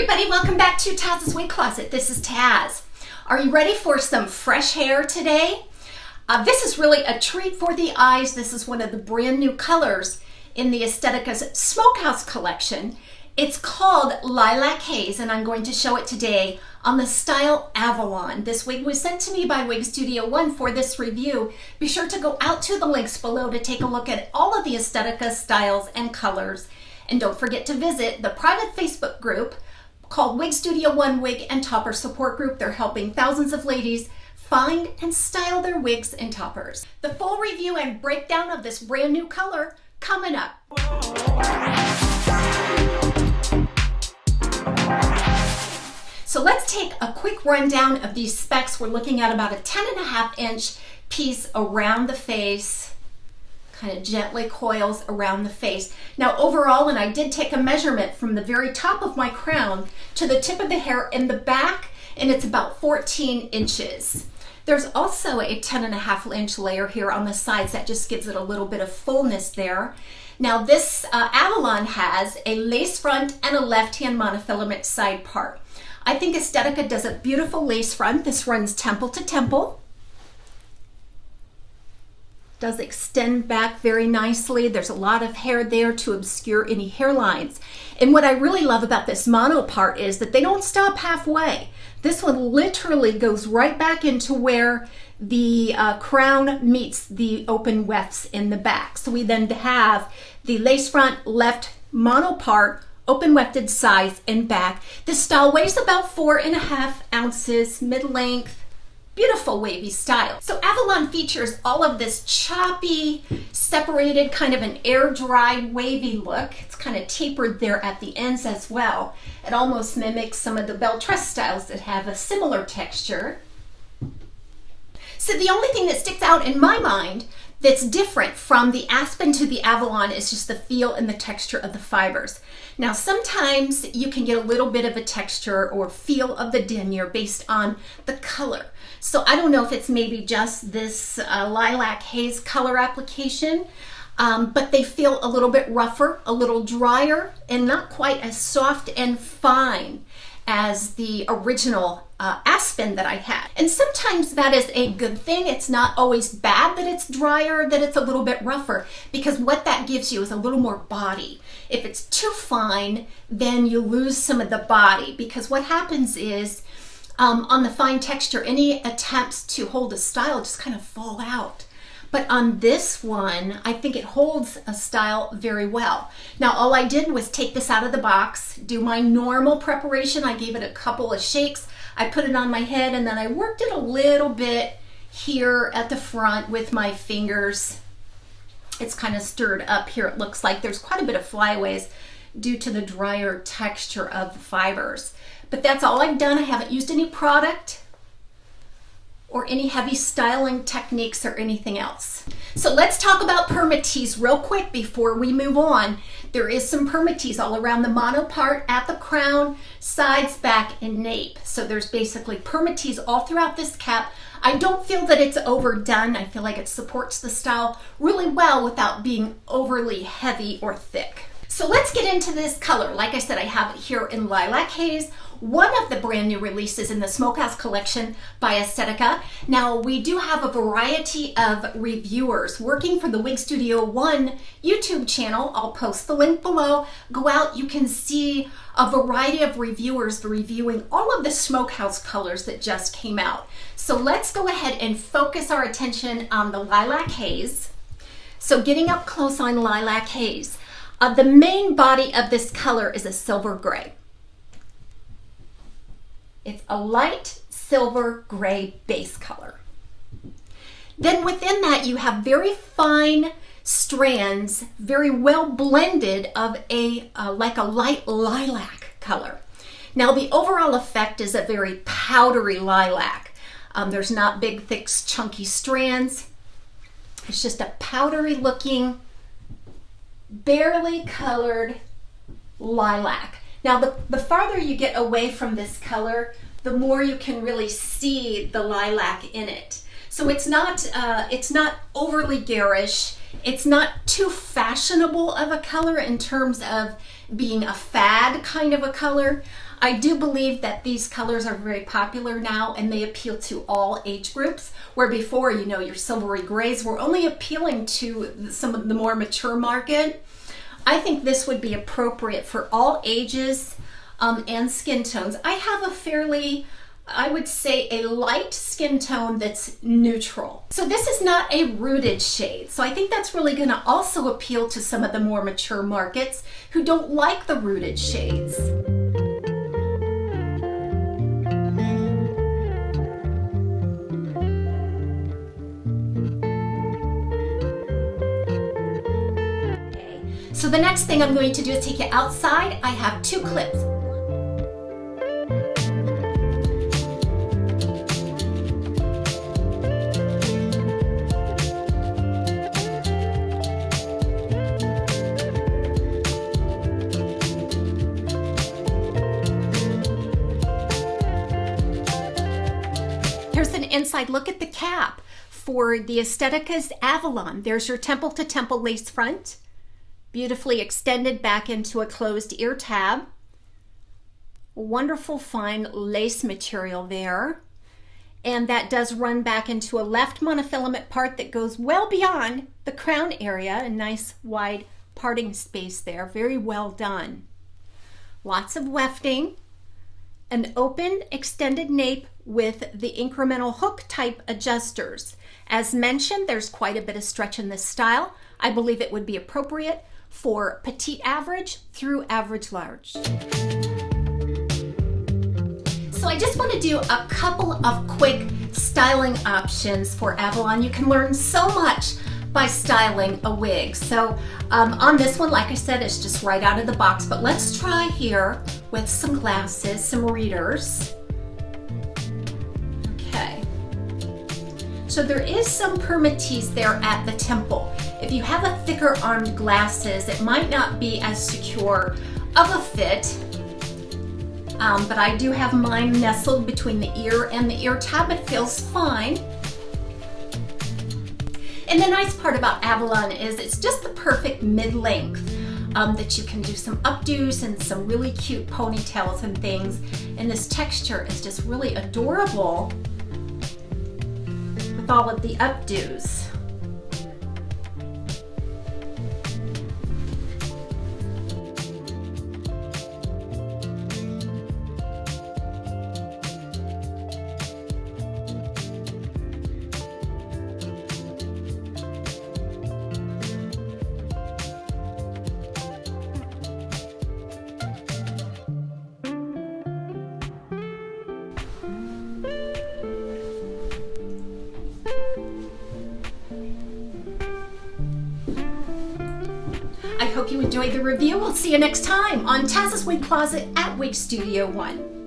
everybody, welcome back to TAZS Wig Closet. This is Taz. Are you ready for some fresh hair today? This is really a treat for the eyes. This is one of the brand new colors in the Estetica's Smokehouse Collection. It's called Lilac Haze, and I'm going to show it today on the style Avalon. This wig was sent to me by Wig Studio One for this review. Be sure to go out to the links below to take a look at all of the Estetica styles and colors. And don't forget to visit the private Facebook group called Wig Studio One Wig and Topper Support Group. They're helping thousands of ladies find and style their wigs and toppers. The full review and breakdown of this brand new color coming up. So let's take a quick rundown of these specs. We're looking at about a 10.5-inch piece around the face, kind of gently coils around the face. Now overall, and I did take a measurement from the very top of my crown to the tip of the hair in the back, and it's about 14 inches. There's also a 10.5-inch layer here on the sides that just gives it a little bit of fullness there. Now this Avalon has a lace front and a left-hand monofilament side part. I think Estetica does a beautiful lace front. This runs temple to temple. Does extend back very nicely. There's a lot of hair there to obscure any hairlines. And what I really love about this mono part is that they don't stop halfway. This one literally goes right back into where the crown meets the open wefts in the back. So we then have the lace front left mono part, open wefted sides and back. This style weighs about 4.5 ounces, mid-length, beautiful wavy style. So Avalon features all of this choppy, separated, kind of an air-dry, wavy look. It's kind of tapered there at the ends as well. It almost mimics some of the belle tress styles that have a similar texture. So the only thing that sticks out in my mind that's different from the Aspen to the Avalon is just the feel and the texture of the fibers. Now sometimes you can get a little bit of a texture or feel of the denier based on the color. So I don't know if it's maybe just this Lilac Haze color application, but they feel a little bit rougher, a little drier, and not quite as soft and fine as the original Aspen that I had. And sometimes that is a good thing. It's not always bad that it's drier, that it's a little bit rougher, because what that gives you is a little more body. If it's too fine, then you lose some of the body, because what happens is on the fine texture, any attempts to hold a style just kind of fall out. But on this one, I think it holds a style very well. Now, all I did was take this out of the box, do my normal preparation. I gave it a couple of shakes. I put it on my head, and then I worked it a little bit here at the front with my fingers. It's kind of stirred up here. It looks like there's quite a bit of flyaways due to the drier texture of the fibers. But that's all I've done. I haven't used any product or any heavy styling techniques or anything else. So let's talk about permatease real quick before we move on. There is some permatease all around the mono part, at the crown, sides, back, and nape. So there's basically permatease all throughout this cap. I don't feel that it's overdone. I feel like it supports the style really well without being overly heavy or thick. So let's get into this color. Like I said, I have it here in Lilac Haze, one of the brand new releases in the Smokehouse Collection by Estetica. Now, we do have a variety of reviewers working for the Wig Studio One YouTube channel. I'll post the link below. Go out, you can see a variety of reviewers reviewing all of the Smokehouse colors that just came out. So let's go ahead and focus our attention on the Lilac Haze. So getting up close on Lilac Haze. The main body of this color is a silver gray. It's a light silver gray base color. Then within that you have very fine strands, very well blended of a like a light lilac color. Now the overall effect is a very powdery lilac. There's not big, thick, chunky strands. It's just a powdery looking, barely colored lilac. Now the farther you get away from this color, the more you can really see the lilac in it. So it's not overly garish. It's not too fashionable of a color in terms of being a fad kind of a color. I do believe that these colors are very popular now and they appeal to all age groups, where before, you know, your silvery grays were only appealing to some of the more mature market. I think this would be appropriate for all ages and skin tones. I have a fairly, I would say, a light skin tone that's neutral. So this is not a rooted shade. So I think that's really going to also appeal to some of the more mature markets who don't like the rooted shades. So the next thing I'm going to do is take it outside. I have 2 clips. Here's an inside look at the cap for the Estetica Avalon. There's your temple to temple lace front. Beautifully extended back into a closed ear tab. Wonderful fine lace material there. And that does run back into a left monofilament part that goes well beyond the crown area. A nice wide parting space there. Very well done. Lots of wefting. An open extended nape with the incremental hook type adjusters. As mentioned, there's quite a bit of stretch in this style. I believe it would be appropriate for petite average through average large. So I just want to do a couple of quick styling options for Avalon. You can learn so much by styling a wig. So on this one, like I said, it's just right out of the box, but let's try here with some glasses, some readers. Okay. So there is some permatease there at the temple. If you have a thicker armed glasses, it might not be as secure of a fit, but I do have mine nestled between the ear and the ear tab. It feels fine. And the nice part about Avalon is it's just the perfect mid-length that you can do some updos and some really cute ponytails and things. And this texture is just really adorable with all of the updos. I hope you enjoyed the review. We'll see you next time on TAZS Wig Closet at Wig Studio 1.